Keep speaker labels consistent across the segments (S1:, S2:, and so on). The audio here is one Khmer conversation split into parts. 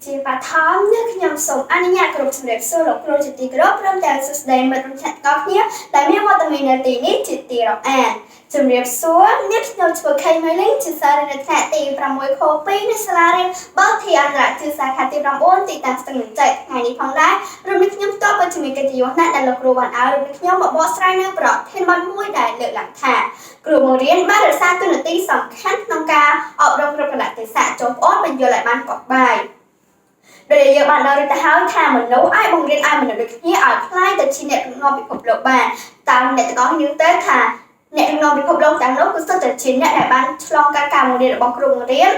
S1: ជាបឋមនេះខ្ញុំសូមអនុញ្ញាតគ្រប់ជំរាបសួរលោកគ្រូជាទីគោរពព្រមទាំងសួស្តីមិត្តរួមថ្នាក់ទាំងអស់គ្នាដែលមានវត្តមាននៅទីនេះជាទីរាប់អានជំរាបសួរនេះខ្ញុំឈ្មោះខេងម៉ៃលីងជាសាលារៀនថ្នាក់ទី6ខ2នៃសាលារៀនបើធីអន្តរជាតិសាខាទី9ទីតាំងស្ទឹងមានជ័យថ្ងៃនេះផងដែររួមនេះខ្ញុំផ្ទាល់ពិតជាមានកិត្តិយសណាស់ដែលលោកគ្រូបានឲ្យរួមនេះខ្ញុំមកបកស្រាយនៅប្រធានបទមួយដែលលើកឡើងថាគ្រូបង្រៀនបានរក្សាតួនាទីសំខាន់ក្នុងការអប់រំគ្រប់កលៈទេសៈចូលប្អូនបញ្យល់ឲ្យបានកក់បាយដោយយើងបានដឹងទៅហើយថាមនុស្សអាចបង្រៀនឲ្យមនុស្សដូចគ្នាឲ្យខ្លាយទៅជាអ្នកដឹកនាំពិភពលោកបានតាមអ្នកទាំងអស់យើងទៅថាអ្នកដឹកនាំពិភពលោកទាំងនោះគឺសុទ្ធតែជាអ្នកដែលបានឆ្លងកាត់ការបង្រៀនរបស់គ្រូបង្រៀន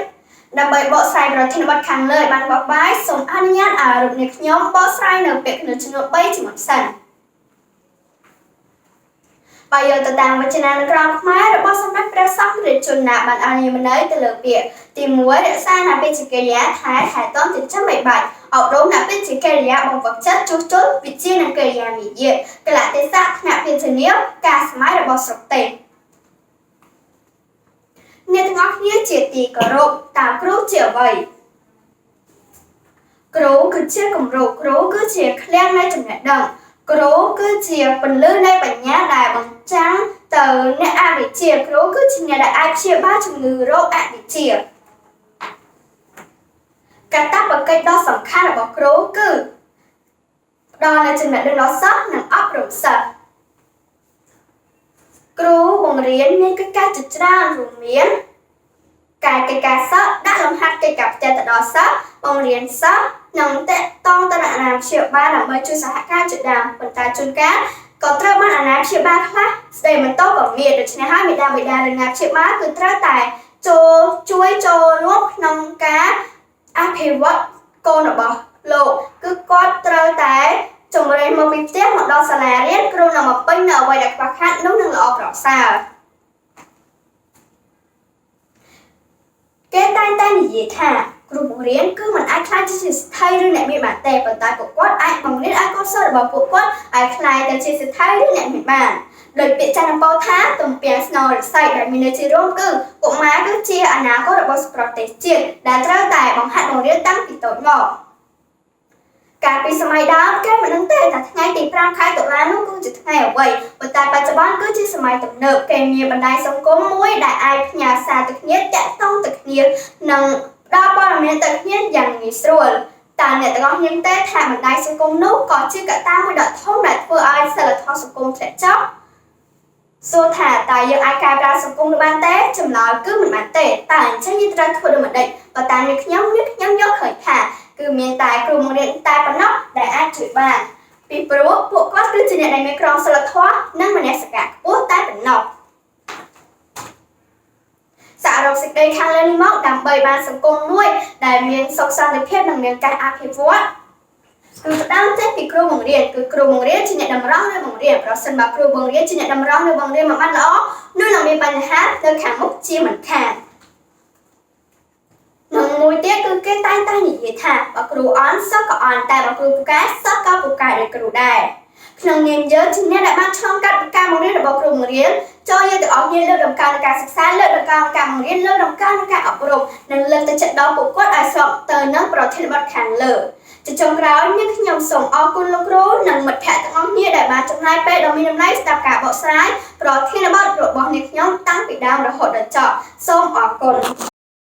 S1: ដើម្បីបកស្រាយប្រធានបទខាងលើឲ្យបានបកបាយសូមអនុញ្ញាតឲ្យរូបនេះខ្ញុំបកស្រាយនៅពាក្យចំនួន3ជាមុនសិនបើយកទៅតាមវចនានុក្រមខ្មែររបស់សម្ដេចព្រះសង្ឃរាជជនណាបានអនុញ្ញាតន័យទៅលើពាក្យទី1រក្សានៅពេជ្ជកិរិយាថែទាំចិញ្ចឹមបីបាច់អប់រំនៅពេជ្ជកិរិយាបង្វឹកចិត្តជួសជុលវិជ្ជានិងកិរិយាមារយាទកលៈទេសៈថ្នាក់ពាក្យនាមការសម័យរបស់ស្រុកទេសអ្នកទាំងអស់គ្នាជាទីគោរពតើគ្រូជាអ្វីគ្រូគឺជាគំរូគ្រូគឺជាឃ្លាំងនៃចំណេះដឹងគ្រូគឺជាពន្លឺនៃបញ្ញាដែលបញ្ចាំងទៅអ្នកអវិជ្ជាគ្រូគឺជាអ្នកដែលអាចព្យាបាលជំងឺរោគអវិជ្ជាកាតព្វកិច្ចដ៏សំខាន់របស់គ្រូគឺផ្ដល់នូវចំណេះដឹងដល់សិស្សនិងអប់រំសិស្សគ្រូបង្រៀនមានកិច្ចការជាច្រើនរួមមានការកិច្ចការសិស្សដាក់លំហាត់កិច្ចការផ្ទះទៅដល់សិស្សបង្រៀនសិស្សនិងតាក់ទងទៅនឹងអាណាព្យាបាលដើម្បីជួយសហការជាដើមប៉ុន្តែជួនកាលក៏ត្រូវបានអាណាព្យាបាលខ្លះស្ដីបន្តក៏មានដូច្នេះហើយមេដាបេដានិងអាណាព្យាបាលគឺត្រូវតែជួយចូលរួមក្នុងការអភិវឌ្ឍកូនរបស់លោកគឺគាត់ត្រូវតែជំរុញមកពីផ្ទះមកដល់សាលារៀនគ្រូនឹងមកពេញនៅអ្វីដែលខ្វះខាតនោះនឹងល្អប្រសើរគេតែងតែនិយាយថាគ្រូបង្រៀនគឺមិនអាចខ្លាចជាស្ថិរឬអ្នកមានបានទេប៉ុន្តែពួកគាត់អាចបង្រៀនឲ្យកូនសិស្សរបស់ពួកគាត់ឲ្យខ្លាយទៅជាស្ថិរឬអ្នកមានបានដោយពាក្យចាស់អំពៅថាទំពាំងស្នងរស័យដែលមានន័យជារួមគឺកុមារគឺជាអនាគតរបស់ប្រទេសជាតិដែលត្រូវតែបង្ហាត់បង្រៀនតាំងពីតូចមកកាលពីសម័យដើមគេមិនដឹងទេថាថ្ងៃទី5ខែតុលានោះគឺជាថ្ងៃអ្វីប៉ុន្តែបច្ចុប្បន្នគឺជាសម័យទំនើបគេមានបណ្ដាញសង្គមមួយដែលអាចផ្ញើសារទៅគ្នាតាក់ទងទៅគ្នានិងផ្ដល់ព័ត៌មានទៅគ្នាយ៉ាងងាយស្រួលតើអ្នកទាំងអស់គ្នាទេថាបណ្ដាញសង្គមនោះក៏ជាកត្តាមួយដ៏ធំដែលធ្វើឲ្យសិលធម៌សង្គមធ្លាក់ចុះសួរថាតើយើងអាចកែប្រែសង្គមនោះបានទេចម្លើយគឺមិនបានទេតើអញ្ចឹងយើងត្រូវធ្វើដូចម្តេចបើតាមនេះខ្ញុំយកឃើញថាគឺមានតែគ្រូបង្រៀនតែប៉ុណ្ណោះដែលអាចជួយបានពីព្រោះពួកគាត់គឺជាអ្នកដែលមានក្រមសីលធម៌និងមនសិការខ្ពស់តែប៉ុណ្ណោះសរុបសេចក្តីខាងលើនេះមកដើម្បីបានសង្គមមួយដែលមានសុខសន្តិភាពនិងមានការអភិវឌ្ឍគឺផ្ដើមចេញពីគ្រូបង្រៀនគឺគ្រូបង្រៀនជាអ្នកតម្រង់នៅបង្រៀនប្រសិនបើគ្រូបង្រៀនជាអ្នកតម្រង់នៅបង្រៀនមិនបានល្អនោះនឹងមានបញ្ហានៅខាងមុខជាមិនខាននិងមួយទៀតគឺគេតែងតែនិយាយថាបើគ្រូអន់សិស្សក៏អន់តែបើគ្រូពូកែសិស្សក៏ពូកែដូចគ្រូដែរក្នុងនាមយើងជាអ្នកដែលបានឆ្លងកាត់ការបង្រៀនរបស់គ្រូបង្រៀនចូលយើងទាំងអស់គ្នាលើកតម្កើងការសិក្សាលើកតម្កើងការបង្រៀនលើកតម្កើងការអប់រំនិងលើកទឹកចិត្តដល់ពួកគាត់ឲ្យស្របទៅនឹងប្រធានបទខាងលើជាចុងក្រោយនេះខ្ញុំសូមអរគុណលោកគ្រូនិងមិត្តភ័ក្តិទាំងអស់គ្នាដែលបានចំណាយពេលដ៏មានតម្លៃស្ដាប់ការបកស្រាយប្រធានបទរបស់អ្នកខ្ញុំតាំងពីដើមរហូតដល់ចប់សូមអរគុណ